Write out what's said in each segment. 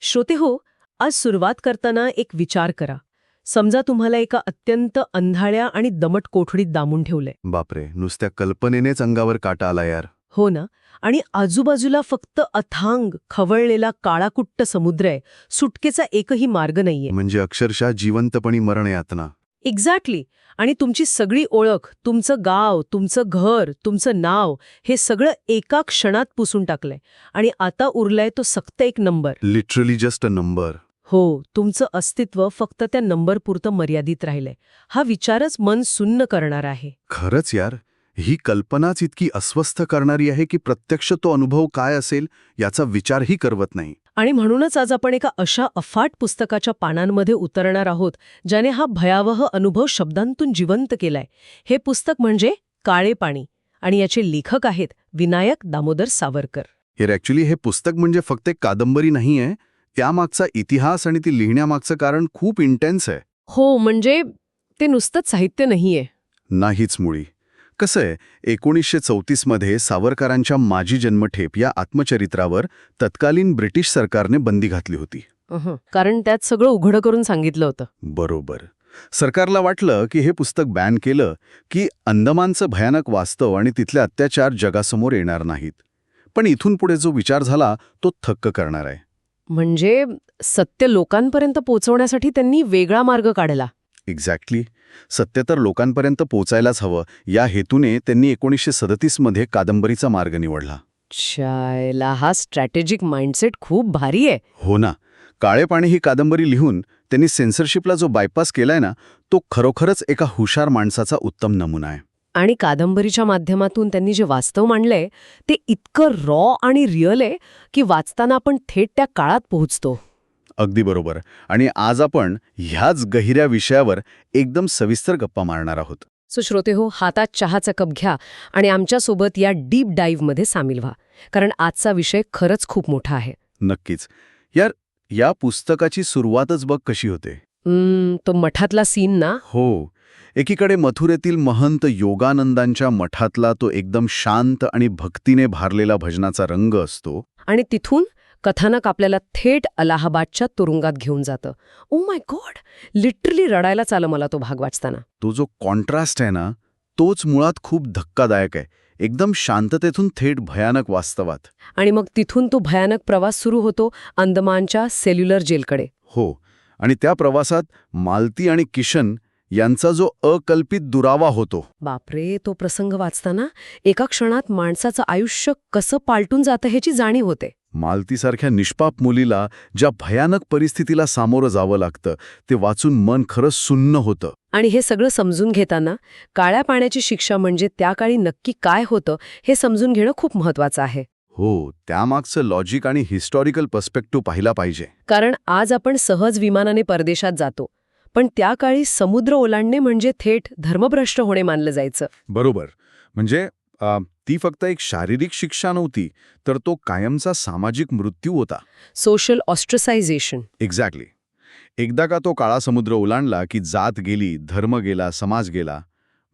श्रोते हो, आज सुरुवात करताना एक विचार करा. समजा तुम्हाला एका अत्यंत अंधाळ्या आणि दमट कोठडीत डांबून ठेवलंय. बापरे, नुसत्या कल्पनेनेच अंगावर काटा आला यार. हो ना. आणि आजूबाजूला फक्त अथांग खवळलेला काळाकुट्ट समुद्र आहे. सुटकेचा एकही मार्ग नाहीये. म्हणजे अक्षरशः जिवंतपणी मरण यातना. एक्झॅक्टली. आणि तुमची सगळी ओळख, तुमचं गाव, तुमचं घर, तुमचं नाव, हे सगळं एका क्षणात पुसून टाकलंय. आणि आता उरलाय तो फक्त एक number. Literally just a number. हो, तुमचं अस्तित्व फक्त त्या नंबरपुरतं मर्यादित राहिलंय. हा विचारच मन सुन्न करणार आहे. खरंच यार, ही कल्पनाच इतकी अस्वस्थ करणारी आहे की प्रत्यक्ष तो अनुभव काय असेल याचा विचारही करवत नाही. आणि म्हणूनच आज आपण एका अशा अफाट पुस्तकाच्या पानांमध्ये उतरणार आहोत ज्याने हा भयावह अनुभव शब्दांतून जिवंत केलाय. हे पुस्तक म्हणजे काळे पाणी, आणि याचे लेखक आहेत विनायक दामोदर सावरकर. ॲक्च्युली हे पुस्तक म्हणजे फक्त एक कादंबरी नाहीये, त्यामागचा इतिहास आणि ती लिहिण्यामागचं कारण खूप इंटेन्स आहे. हो, म्हणजे ते नुसतंच साहित्य नाहीये. नाहीच मुळी. कसं आहे, 1934 मध्ये सावरकरांच्या माझी जन्मठेप या आत्मचरित्रावर तत्कालीन ब्रिटिश सरकारने बंदी घातली होती. कारण त्यात सगळं उघडं करून सांगितलं होतं. बरोबर. सरकारला वाटलं की हे पुस्तक बॅन केलं की अंदमानचं भयानक वास्तव आणि तिथले अत्याचार जगासमोर येणार नाहीत. पण इथून पुढे जो विचार झाला तो थक्क करणार आहे. म्हणजे सत्य लोकांपर्यंत पोहोचवण्यासाठी त्यांनी वेगळा मार्ग काढला. एक्झॅक्टली. सत्य तर लोकांपर्यंत पोचायलाच हवं या हेतूने त्यांनी 1937 मध्ये कादंबरीचा मार्ग निवडला. शायला हा स्ट्रॅटेजिक माइंडसेट खूप भारी आहे. हो ना. काळे पाणी ही कादंबरी लिहून त्यांनी सेन्सरशिपला जो बायपास केलाय ना, तो खरोखरच एका हुशार माणसाचा उत्तम नमुना आहे. आणि कादंबरीच्या माध्यमातून त्यांनी जे वास्तव मांडलंय ते इतकं रॉ आणि रिअल आहे की वाचताना आपण थेट त्या काळात पोहोचतो. अगदी बरोबर. आणि आज आपण ह्याच गहिऱ्या विषयावर एकदम सविस्तर गप्पा मारणार आहोत. सो श्रोते हो, हातात चहाचा कप घ्या आणि आमच्यासोबत या डीप डाईव्हमध्ये सामील व्हा, कारण आजचा विषय खरंच खूप मोठा आहे. नक्कीच. यार, या पुस्तकाची सुरुवातच बघ कशी होते. तो मठातला सीन ना. हो. एकीकडे मथुरेतील महंत योगानंदांच्या मठातला तो एकदम शांत आणि भक्तीने भारलेला भजनाचा रंग असतो. आणि तिथून कथानक आपल्याला थेट अलाहाबादच्या तुरुंगात घेऊन जातं. ओ माय गॉड, लिटरली रडायलाच आलं मला तो भाग वाचताना. तो जो कॉन्ट्रास्ट आहे ना, तोच मुळात खूप धक्कादायक आहे. एकदम शांततेतून थेट भयानक वास्तवात. आणि मग तिथून तो भयानक प्रवास सुरू होतो अंदमानच्या सेल्युलर जेलकडे. हो. आणि त्या प्रवासात मालती आणि किशन यांचा जो अकल्पित दुरावा होतो. बापरे, तो प्रसंग वाचताना एका क्षणात माणसाचं आयुष्य कसं पालटून जातं ह्याची जाणीव होते. मालतीसारख्या निष्पाप मुलीला ज्या भयानक परिस्थितीला सामोरं जावं लागतं ते वाचून मन खरंच सुन्न होतं. आणि हे सगळं समजून घेताना काळ्या पाण्याची शिक्षा म्हणजे त्या काळी नक्की काय होतं हे समजून घेणं खूप महत्वाचं आहे. हो, त्यामागचं लॉजिक आणि हिस्टॉरिकल पर्स्पेक्टिव्ह पाहिला पाहिजे. कारण आज आपण सहज विमानाने परदेशात जातो, पण त्या काळी समुद्र ओलांडणे म्हणजे थेट धर्मभ्रष्ट होणे मानलं जायचं. बरोबर. म्हणजे ती फक्त एक शारीरिक शिक्षा नव्हती, तर तो कायमचा सामाजिक मृत्यू होता. सोशल ऑस्ट्रसायझेशन. एक्झॅक्टली. एकदा का तो काळा समुद्र ओलांडला की जात गेली, धर्म गेला, समाज गेला.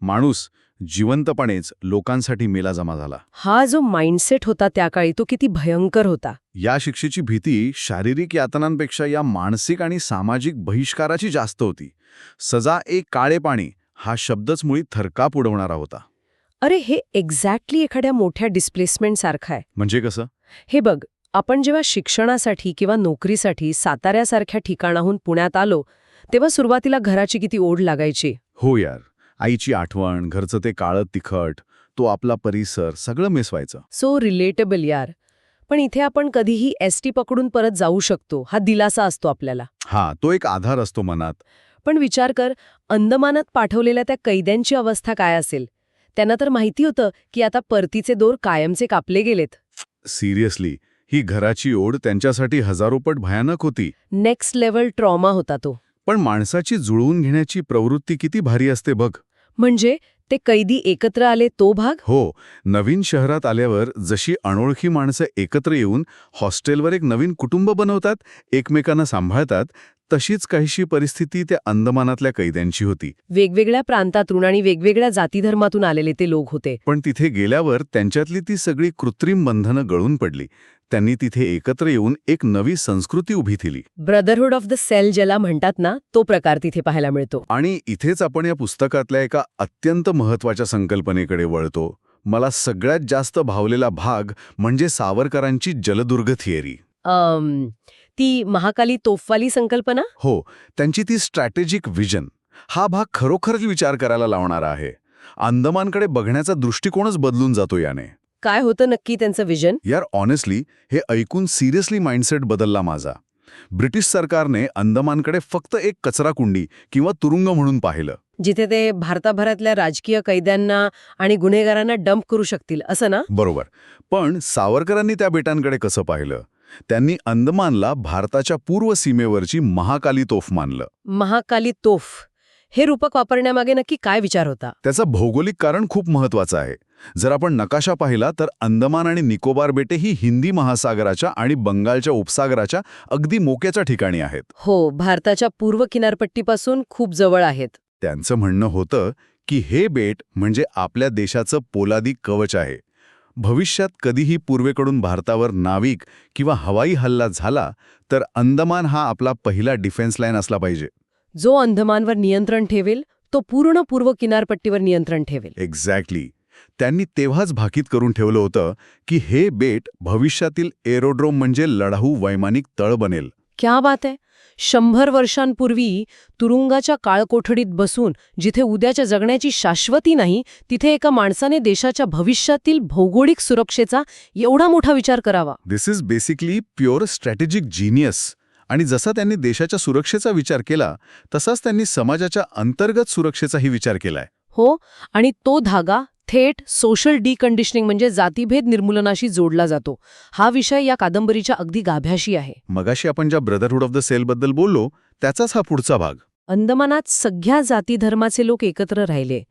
माणूस जिवंतपणेच लोकांसाठी मेला जमा झाला. हा जो माइंडसेट होता त्या काळी तो किती भयंकर होता. या शिक्षेची भीती शारीरिक यातनांपेक्षा या मानसिक आणि सामाजिक बहिष्काराची जास्त होती. सजा ए काळे पाणी हा शब्दच मुळी थरकाप उडवणारा होता. अरे, हे एक्झॅक्टली एखाद्या मोठ्या डिस्प्लेसमेंट सारखं आहे. म्हणजे कसं? हे बघ, आपण जेव्हा शिक्षणासाठी किंवा नोकरीसाठी साताऱ्यासारख्या ठिकाणाहून पुण्यात आलो तेव्हा सुरुवातीला घराची किती ओढ लागायची. हो यार. आईची आठवण, घरचं ते काळं तिखट, तो आपला परिसर, सगळं मिस व्हायचं. सो रिलेटेबल यार. पण इथे आपण कधीही एसटी पकडून परत जाऊ शकतो, हा दिलासा असतो आपल्याला. तो एक आधार असतो मनात. पण विचार कर, अंदमानात पाठवलेल्या त्या कैद्यांची अवस्था काय असेल. त्यांना तर माहिती होतं की आता परतीचे दोर कायमचे कापले गेलेत. सिरियसली, ही घराची ओढ त्यांच्यासाठी हजारोपट भयानक होती. नेक्स्ट लेव्हल ट्रॉमा होता तो. पण माणसाची जुळवून घेण्याची प्रवृत्ती किती भारी असते बघ. म्हणजे ते कैदी एकत्र आले तो भाग. हो. नवीन शहरात आल्यावर जशी अनोळखी माणसं एकत्र येऊन हॉस्टेलवर एक नवीन कुटुंब बनवतात, एकमेकांना सांभाळतात, तशीच काहीशी परिस्थिती त्या अंदमानातल्या कैद्यांची होती. वेगवेगळ्या प्रांतातून आणि वेगवेगळ्या जातीधर्मातून आलेले ते लोक होते. पण तिथे गेल्यावर त्यांच्यातली ती सगळी कृत्रिम बंधनं गळून पडली. त्यांनी तिथे एकत्र येऊन एक नवी संस्कृती उभी केली. ब्रदरहुड ऑफ द सेल ज्याला म्हणतात ना, तो प्रकार तिथे पाहायला मिळतो. आणि इथेच आपण या पुस्तकातल्या एका अत्यंत महत्वाच्या संकल्पनेकडे वळतो. मला सगळ्यात जास्त भावलेला भाग म्हणजे सावरकरांची जलदुर्ग थिअरी. ती महाकाली तोफवाली संकल्पना. हो, त्यांची ती स्ट्रॅटेजिक विजन. हा भाग खरोखरच विचार करायला लावणारा आहे. अंदमानकडे बघण्याचा दृष्टिकोनच बदलून जातो याने. काय होतं नक्की त्यांचं विजन? यार ऑनेस्टली हे ऐकून सिरियसली माइंडसेट बदलला माझा. ब्रिटिश सरकारने अंदमानकडे फक्त एक कचराकुंडी किंवा तुरुंग म्हणून पाहिलं, जिथे ते भारताभरातल्या राजकीय कैद्यांना आणि गुन्हेगारांना डंप करू शकतील, असं ना? बरोबर. पण सावरकरांनी त्या बेटांकडे कसं पाहिलं? त्यांनी अंदमानला भारताच्या पूर्व सीमेवरची महाकाली तोफ मानलं. महाकाली तोफ हे रूपक वापरण्यामागे नक्की काय विचार होता? त्याचं भौगोलिक कारण खूप महत्वाचं आहे. जर आपण नकाशा पाहिला तर अंदमान आणि निकोबार बेटे ही हिंदी महासागराच्या आणि बंगालच्या उपसागराच्या अगदी मोक्याच्या ठिकाणी आहेत. हो, भारताच्या पूर्व किनारपट्टीपासून खूप जवळ आहेत. त्यांचं म्हणणं होतं की हे बेट म्हणजे आपल्या देशाचं पोलादी कवच आहे. भविष्यात कधीही पूर्वेकडून भारतावर नाविक किंवा हवाई हल्ला झाला तर अंदमान हा आपला पहिला डिफेन्स लाईन असला पाहिजे. जो अंदमानवर नियंत्रण ठेवेल तो पूर्ण पूर्व किनारपट्टीवर नियंत्रण ठेवेल. एक्झॅक्टली. त्यांनी तेव्हाच भाकीत करून ठेवलं होतं की हे बेट भविष्यातील एरोड्रोम म्हणजे लढाऊ वैमानिक तळ बनेल. क्या बात आहे. 100 वर्षांपूर्वी तुरुंगाच्या काळकोठडीत बसून जिथे उद्याच्या जगण्याची शाश्वती नाही, तिथे एका माणसाने देशाच्या भविष्यातील भौगोलिक सुरक्षेचा एवढा मोठा विचार करावा. This is basically pure strategic genius. आणि जसा त्यांनी देशाच्या सुरक्षेचा विचार केला तसाच त्यांनी समाजाच्या अंतर्गत सुरक्षेचाही विचार केलाय. हो, आणि तो धागा थेट सोशल डिकंडिशनिंग म्हणजे जातीभेद निर्मूलनाशी जोडला जातो. हा विषय या कादंबरीच्या अगदी गाभ्याशी आहे. मगाशी आपण ज्या ब्रदरहुड ऑफ द सेलबद्दल बोललो त्याचाच हा पुढचा भाग. अंदमानात सगळ्या जाती धर्माचे लोक एकत्र राहिले.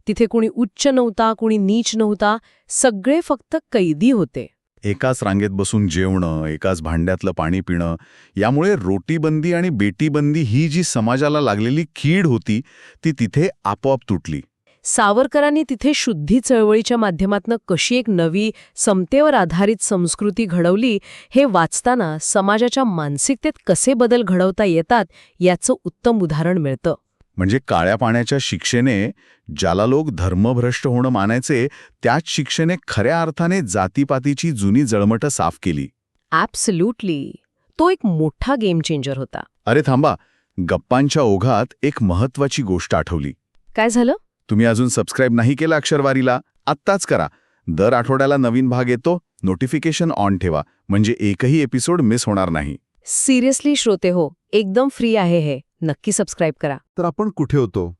तिथे कोणी उच्च नव्हता, कोणी नीच नव्हता, सगळे फक्त कैदी होते. एकाच रांगेत बसून जेवणं, एकाच भांड्यातलं पाणी पिणं, यामुळे रोटीबंदी आणि बेटीबंदी ही जी समाजाला लागलेली कीड होती ती तिथे आपोआप तुटली. सावरकरांनी तिथे शुद्धी चळवळीच्या माध्यमातून कशी एक नवी समतेवर आधारित संस्कृती घडवली हे वाचताना समाजाच्या मानसिकतेत कसे बदल घडवता येतात याचं उत्तम उदाहरण मिळतं. म्हणजे काळ्या पाण्याच्या शिक्षेने ज्याला लोक धर्मभ्रष्ट होणं मानायचे त्याच शिक्षेने खऱ्या अर्थाने जातीपातीची जुनी जळमटं साफ केली. ॲब्सल्युटली. तो एक मोठा गेम चेंजर होता. अरे थांबा, गप्पांच्या ओघात एक महत्वाची गोष्ट आठवली. काय झालं? तुम्ही अजून सबस्क्राईब नाही केलं अक्षरवारीला, आत्ताच करा. दर आठवड्याला नवीन भाग येतो, नोटिफिकेशन ऑन ठेवा म्हणजे एकही एपिसोड मिस होणार नाही. सिरियसली श्रोते हो, एकदम फ्री आहे हे. नक्की सबस्क्राईब करा. तर आपण कुठे होतो?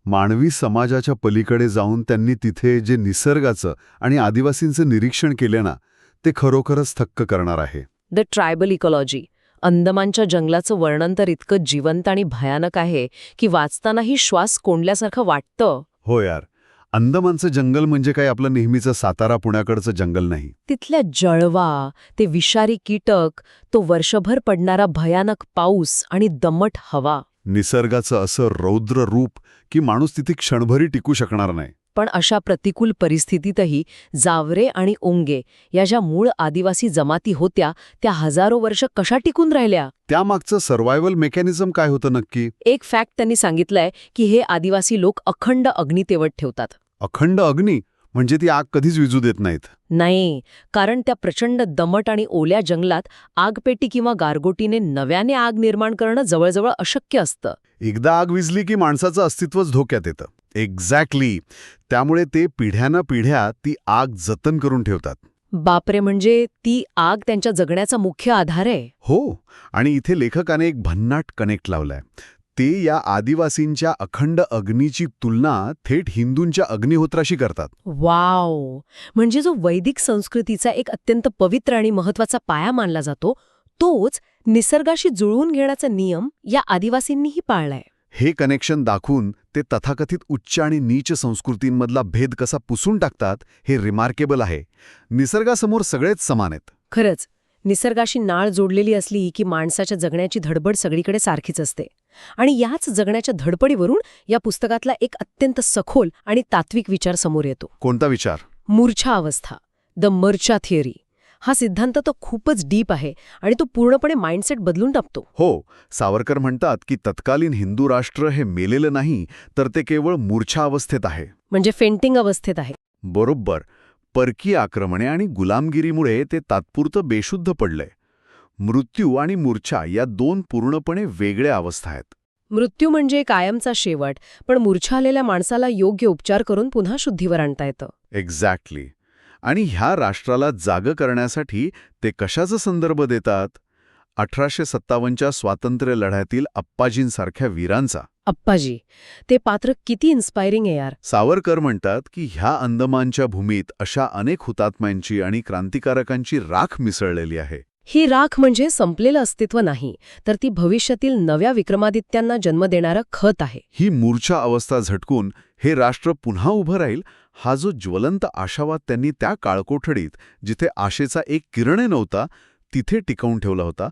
मानवी समाजाच्या पलीकडे जाऊन त्यांनी तिथे जे निसर्गाचं आणि आदिवासींचं निरीक्षण केले ना, ते खरोखरच थक्क करणार आहे. The tribal ecology. अंदमानच्या जंगलाचं वर्णन तर इतकं जिवंत आणि भयानक आहे की वाचतानाही श्वास कोंडल्यासारखं वाटतं. हो यार, अंदमानचं जंगल म्हणजे काय आपलं नेहमीचं सातारा पुण्याकडचं जंगल नाही. तिथल्या जळवा, ते विषारी कीटक, तो वर्षभर पडणारा भयानक पाऊस आणि दमट हवा. निसर्गाचं असं रौद्र रूप की माणूस तिथे क्षणभरी टिकू शकणार नाही. पण अशा प्रतिकूल परिस्थितीतही जावरे आणि ओंगे या ज्या मूळ आदिवासी जमाती होत्या त्या हजारो वर्ष कशा टिकून राहिल्या? त्यामागचं सर्व्हायव्हल मेकॅनिझम काय होतं नक्की? एक फॅक्ट त्यांनी सांगितलंय की हे आदिवासी लोक अखंड अग्नी तेवत ठेवतात. अखंड अग्नी म्हणजे ती आग कधीच विझू देत नाहीत? नाही, कारण त्या प्रचंड दमट आणि ओल्या जंगलात आगपेटी किंवा गारगोटीने नव्याने आग निर्माण करणं जवळजवळ अशक्य असतं. एकदा आग विझली की माणसाचं अस्तित्वच धोक्यात येतं. एक्झॅक्टली. त्यामुळे ते पिढ्यानपिढ्या ती आग जतन करून ठेवतात. बापरे, म्हणजे ती आग त्यांच्या जगण्याचा मुख्य आधार आहे. हो, आणि इथे लेखकाने एक भन्नाट कनेक्ट लावलाय. ते या आदिवासींच्या अखंड अग्नीची तुलना थेट हिंदूंच्या अग्निहोत्राशी करतात. वाव, म्हणजे जो वैदिक संस्कृतीचा एक अत्यंत पवित्र आणि महत्वाचा पाया मानला जातो तोच निसर्गाशी जुळवून घेण्याचा नियम या आदिवासींनीही पाळलाय. हे कनेक्शन दाखवून ते तथाकथित उच्च आणि नीच संस्कृतींमधला भेद कसा पुसून टाकतात हे रिमार्केबल आहे. निसर्गासमोर सगळेच समान आहेत. खरंच, निसर्गाशी नाळ जोडलेली असली की माणसाच्या जगण्याची धडपड सगळीकडे सारखीच असते. आणि याच जगण्याच्या धडपडीवरून या पुस्तकातला एक अत्यंत सखोल आणि तात्विक विचार समोर येतो. कोणता विचार? मूर्छा अवस्था, द मर्चा थिअरी. हा सिद्धांत तो खूपच डीप आहे आणि तो पूर्णपणे माइंडसेट बदलून टाकतो. हो, सावरकर म्हणतात की तत्कालीन हिंदू राष्ट्र हे मेलेलं नाही, तर ते केवळ मूर्छा अवस्थेत आहे. म्हणजे फेंटिंग अवस्थेत आहे. बरोबर. परकीय आक्रमणे आणि गुलामगिरीमुळे ते तात्पुरतं बेशुद्ध पडलंय. मृत्यू आणि मूर्छा या दोन पूर्णपणे वेगळ्या अवस्था आहेत. मृत्यू म्हणजे कायमचा शेवट, पण मूर्छा आलेल्या माणसाला योग्य उपचार करून पुन्हा शुद्धीवर आणता येतं. एक्झॅक्टली. आणि ह्या राष्ट्राला जागं करण्यासाठी ते कशाचा संदर्भ देतात? 1857च्या स्वातंत्र्य लढ्यातील अप्पाजींसारख्या वीरांचा. अप्पाजी, ते पात्र किती इन्स्पायरिंग आहे यार. सावरकर म्हणतात की ह्या अंदमानच्या भूमीत अशा अनेक हुतात्म्यांची आणि क्रांतिकारकांची राख मिसळलेली आहे. ही राख म्हणजे संपलेलं अस्तित्व नाही, तर ती भविष्यातील नव्या विक्रमादित्यांना जन्म देणारं खत आहे. ही मूर्छा अवस्था झटकून हे राष्ट्र पुन्हा उभं राहील, हा जो ज्वलंत आशावाद त्यांनी त्या काळकोठडीत, जिथे आशेचा एक किरणही नव्हता, तिथे टिकवून ठेवला होता,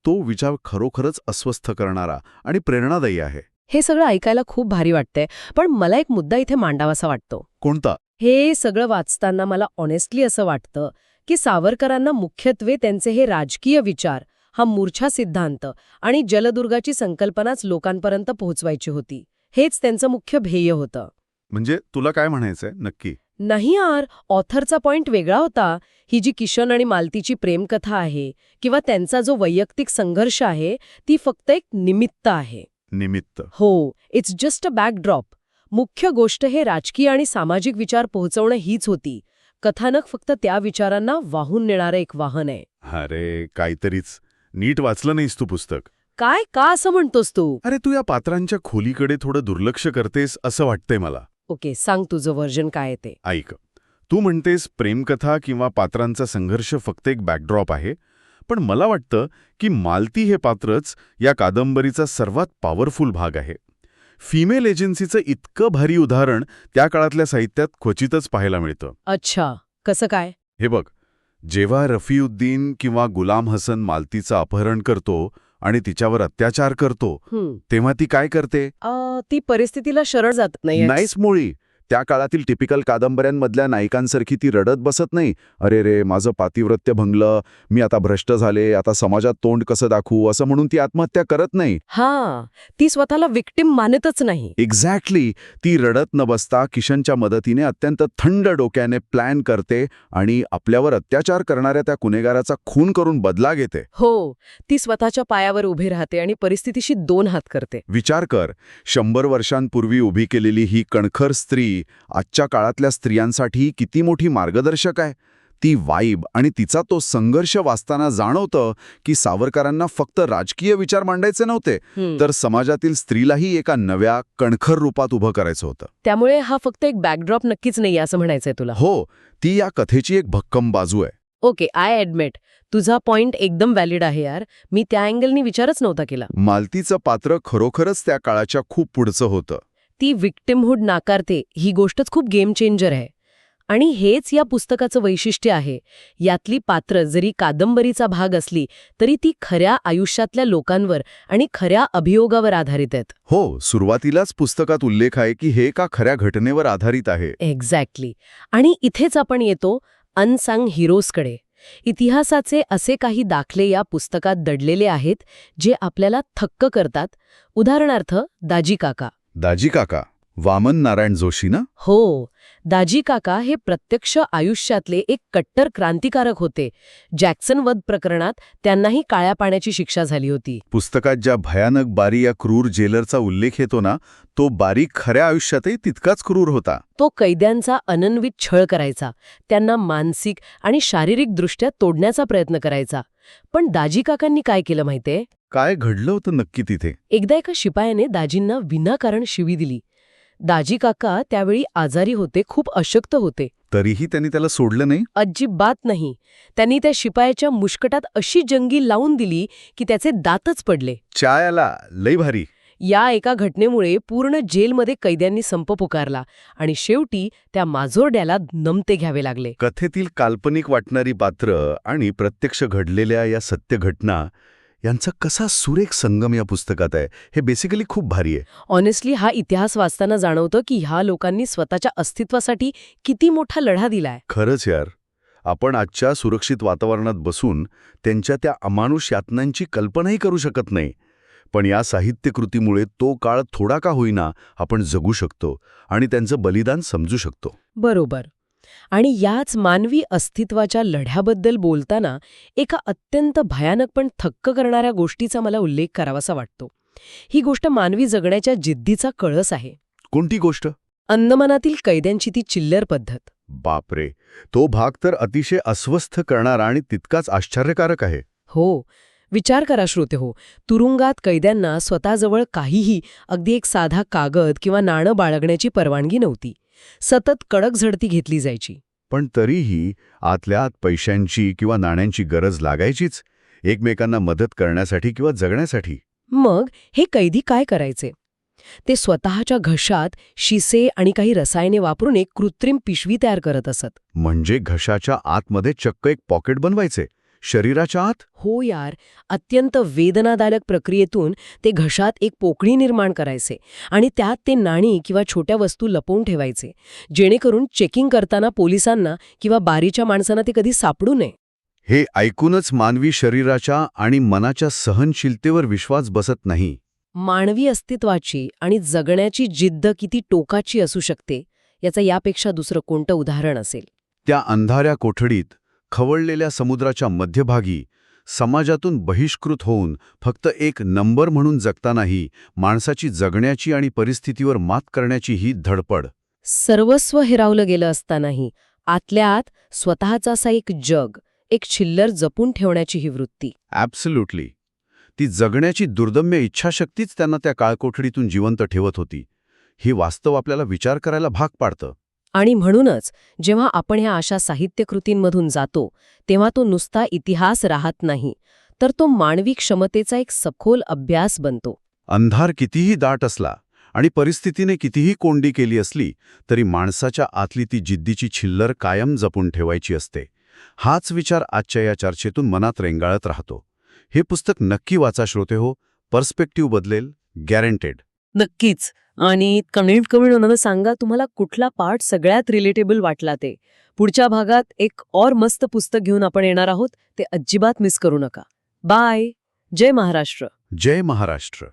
तो विचार खरोखरच अस्वस्थ करणारा आणि प्रेरणादायी आहे. हे सगळं ऐकायला खूप भारी वाटतंय, पण मला एक मुद्दा इथे मांडावासा वाटतो. कोणता? हे सगळं वाचताना मला ऑनेस्टली असं वाटतं की सावरकरांना मुख्यत्वे त्यांचे हे राजकीय विचार, हा मूर्छा सिद्धांत आणि जलदुर्गाची संकल्पनाच लोकांपर्यंत पोहोचवायची होती. हेच त्यांचं मुख्य ध्येय होतं. म्हणजे तुला काय म्हणायचंय नक्की? नाही यार, ऑथरचा पॉइंट वेगळा होता. ही जी किशन आणि मालतीची प्रेमकथा आहे किंवा त्यांचा जो वैयक्तिक संघर्ष आहे, ती फक्त एक निमित्त आहे. निमित्त. हो, इट्स जस्ट अ बॅकड्रॉप. मुख्य गोष्ट हे राजकीय आणि सामाजिक विचार पोहोचवणं हीच होती. कथानक फक्त त्या विचारांना वाहून नेणारं एक वाहन आहे. अरे, काहीतरीच. नीट वाचलं नाहीस तू पुस्तक. काय का असं म्हणतोस तू? अरे, तू या पात्रांच्या खोलीकडे थोडं दुर्लक्ष करतेस असं वाटतंय मला. ओके, सांग तुझं व्हर्जन काय आहे ते. ऐक, तू म्हणतेस प्रेमकथा किंवा पात्रांचा संघर्ष फक्त एक बॅकड्रॉप आहे, पण मला वाटतं की मालती हे पात्रच या कादंबरीचा सर्वात पॉवरफुल भाग आहे. फिमेल एजन्सीचं इतकं भारी उदाहरण त्या काळातल्या साहित्यात क्वचितच पाहायला मिळतं. अच्छा, कसं काय? हे बघ, जेव्हा रफीउद्दीन किंवा गुलाम हसन मालतीचं अपहरण करतो आणि तिच्यावर अत्याचार करतो, तेव्हा ती काय करते? ती परिस्थितीला शरण जात नाही. नाहीच मुळी. त्या काळातील टिपिकल कादंबऱ्यांमधल्या नायिकांसारखी ती रडत बसत नाही. अरे रे, माझं पातिव्रत्य भंगलं, मी आता भ्रष्ट झाले, आता समाजात तोंड कसं दाखवू, असं म्हणून ती आत्महत्या करत नाही. हा, ती स्वतःला विक्टिम मानतच नाही. एक्झॅक्टली. ती रडत न बसता किशनच्या मदतीने अत्यंत थंड डोक्याने प्लॅन करते आणि आपल्यावर अत्याचार करणाऱ्या त्या गुन्हेगाराचा खून करून बदला घेते. हो, ती स्वतःच्या पायावर उभी राहते आणि परिस्थितीशी 2 हात करते. विचार कर, 100 वर्षांपूर्वी उभी केलेली ही कणखर स्त्री आजच्या काळातल्या स्त्रियांसाठी किती मोठी मार्गदर्शक आहे. ती वाईब आणि तिचा तो संघर्ष वाचताना जाणवतं की सावरकरांना फक्त राजकीय विचार मांडायचे नव्हते, तर समाजातील स्त्रीलाही एका नव्या कणखर रूपात उभं करायचं होतं. त्यामुळे हा फक्त एक बॅकड्रॉप नक्कीच नाही असं म्हणायचंय तुला. हो, ती या कथेची एक भक्कम बाजू आहे. ओके, आय ॲडमिट, तुझा पॉइंट एकदम व्हॅलिड आहे यार. मी त्या अँगलनी विचारच नव्हता केला. मालतीचं पात्र खरोखरच त्या काळाच्या खूप पुढचं होतं. ती विक्टिमहुड नाकारते, ही गोष्टच खूप गेम चेंजर आहे. आणि हेच या पुस्तकाचं वैशिष्ट्य आहे. यातली पात्र जरी कादंबरीचा भाग असली तरी ती खऱ्या आयुष्यातल्या लोकांवर आणि खऱ्या अभियोगावर आधारित आहेत. हो, सुरुवातीलाच पुस्तकात उल्लेख आहे की हे एका खऱ्या घटनेवर आधारित आहे. एक्झॅक्टली. आणि इथेच आपण येतो अनसंग हिरोजकडे. इतिहासाचे असे काही दाखले या पुस्तकात दडलेले आहेत जे आपल्याला थक्क करतात. उदाहरणार्थ दाजी काका. दाजी काका, वामन नारायण जोशी ना? हो, दाजी काका हे प्रत्यक्ष आयुष्यातले एक कट्टर क्रांतिकारक होते. जॅक्सन वध प्रकरणात त्यांनाही काळ्या पाण्याची शिक्षा झाली होती. पुस्तकात ज्या भयानक बारी या क्रूर जेलरचा उल्लेख येतो ना, तो बारी खऱ्या आयुष्यातही तितकाच क्रूर होता. तो कैद्यांचा अनन्वित छळ करायचा, त्यांना मानसिक आणि शारीरिकदृष्ट्या तोडण्याचा प्रयत्न करायचा. पण दाजी काकांनी काय केलं माहितीये? काय घडलं होतं नक्की तिथे? एकदा एका शिपायाने दाजींना विनाकारण शिवी दिली. दाजी काका त्यावेळी आजारी होते, खूप अशक्त होते. तरीही त्यांनी त्याला सोडलं नाही? अजिबात नाही. त्यांनी त्या शिपायाच्या मुष्कटात अशी जंगी लावून दिली की त्याचे दातच पडले. चायाला लई भारी. या एका घटनेमुळे पूर्ण जेलमध्ये कैद्यांनी संप पुकारला आणि शेवटी त्या माजोरड्याला नमते घ्यावे लागले. कथेतील काल्पनिक वाटणारी पात्र आणि प्रत्यक्ष घडलेल्या या सत्य घटना यांचा कसा सुरेख संगम या पुस्तकात आहे, हे बेसिकली खूप भारी आहे. ऑनेस्टली हा इतिहास वाचताना जाणवतं की ह्या लोकांनी स्वतःच्या अस्तित्वासाठी किती मोठा लढा दिलाय. खरंच यार. आपण आजच्या सुरक्षित वातावरणात बसून त्यांच्या त्या अमानुष यातनांची कल्पनाही करू शकत नाही. पण या साहित्यकृतीमुळे तो काळ थोडा का होईना आपण जगू शकतो आणि त्यांचं बलिदान समजू शकतो. बरोबर. आणि याच मानवी अस्तित्वाच्या लढ्याबद्दल बोलताना एका अत्यंत भयानक पण थक्क करणाऱ्या गोष्टीचा मला उल्लेख करावासा वाटतो. ही गोष्ट मानवी जगण्याच्या जिद्दीचा कळस आहे. कोणती गोष्ट? अंदमानातील कैद्यांची ती चिल्लर पद्धत. बापरे, तो भाग तर अतिशय अस्वस्थ करणारा आणि तितकाच आश्चर्यकारक आहे. हो, विचार करा श्रोते हो, तुरुंगात कैद्यांना स्वतःजवळ काहीही, अगदी एक साधा कागद किंवा नाणं बाळगण्याची परवानगी नव्हती. सतत कडक झडती घेतली जायची. पण तरीही आतल्या आत पैशांची किंवा नाण्यांची गरज लागायचीच, एकमेकांना मदत करण्यासाठी किंवा जगण्यासाठी. मग हे कैदी काय करायचे? ते स्वतःच्या घशात शिसे आणि काही रसायने वापरून एक कृत्रिम पिशवी तयार करत असत. म्हणजे घशाच्या आतमध्ये चक्क एक पॉकेट बनवायचे, शरीराच्या आत? हो यार, अत्यंत वेदनादायक प्रक्रियेतून ते घशात एक पोकळी निर्माण करायचे आणि त्यात ते नाणी किंवा छोट्या वस्तू लपवून ठेवायचे, जेणेकरून चेकिंग करताना पोलिसांना किंवा बारीच्या माणसांना ते कधी सापडू नये. हे ऐकूनच मानवी शरीराच्या आणि मनाच्या सहनशीलतेवर विश्वास बसत नाही. मानवी अस्तित्वाची आणि जगण्याची जिद्द किती टोकाची असू शकते याचं यापेक्षा दुसरं कोणतं उदाहरण असेल? त्या अंधाऱ्या कोठडीत, खवळलेल्या समुद्राच्या मध्यभागी, समाजातून बहिष्कृत होऊन फक्त एक नंबर म्हणून जगतानाही माणसाची जगण्याची आणि परिस्थितीवर मात करण्याची ही धडपड. सर्वस्व हिरावलं गेलं असतानाही आतल्या आत स्वतःचं असं एक जग, एक छिल्लर जपून ठेवण्याची ही वृत्ती. ॲब्सोल्युटली. ती जगण्याची दुर्दम्य इच्छाशक्तीच त्यांना त्या काळकोठडीतून जिवंत ठेवत होती. ही वास्तव आपल्याला विचार करायला भाग पाडतं. आणि म्हणूनच जेव्हा आपण ह्या अशा साहित्यकृतींमधून जातो तेव्हा तो नुसता इतिहास राहत नाही, तर तो मानवी क्षमतेचा एक सखोल अभ्यास बनतो. अंधार कितीही दाट असला आणि परिस्थितीने कितीही कोंडी केली असली तरी माणसाच्या आतली ती जिद्दीची छिल्लर कायम जपून ठेवायची असते. हाच विचार आजच्या या चर्चेतून मनात रेंगाळत राहतो. हे पुस्तक नक्की वाचा श्रोते हो, पर्स्पेक्टिव्ह बदलेल, गॅरंटेड. नक्कीच. आणि कमेंट करून सांगा तुम्हाला कुठला पार्ट सगळ्यात रिलेटेबल वाटला ते. पुढच्या भागात एक और मस्त पुस्तक घेऊन आपण येणार आहोत, ते अजिबात मिस करू नका. बाय. जय महाराष्ट्र. जय महाराष्ट्र.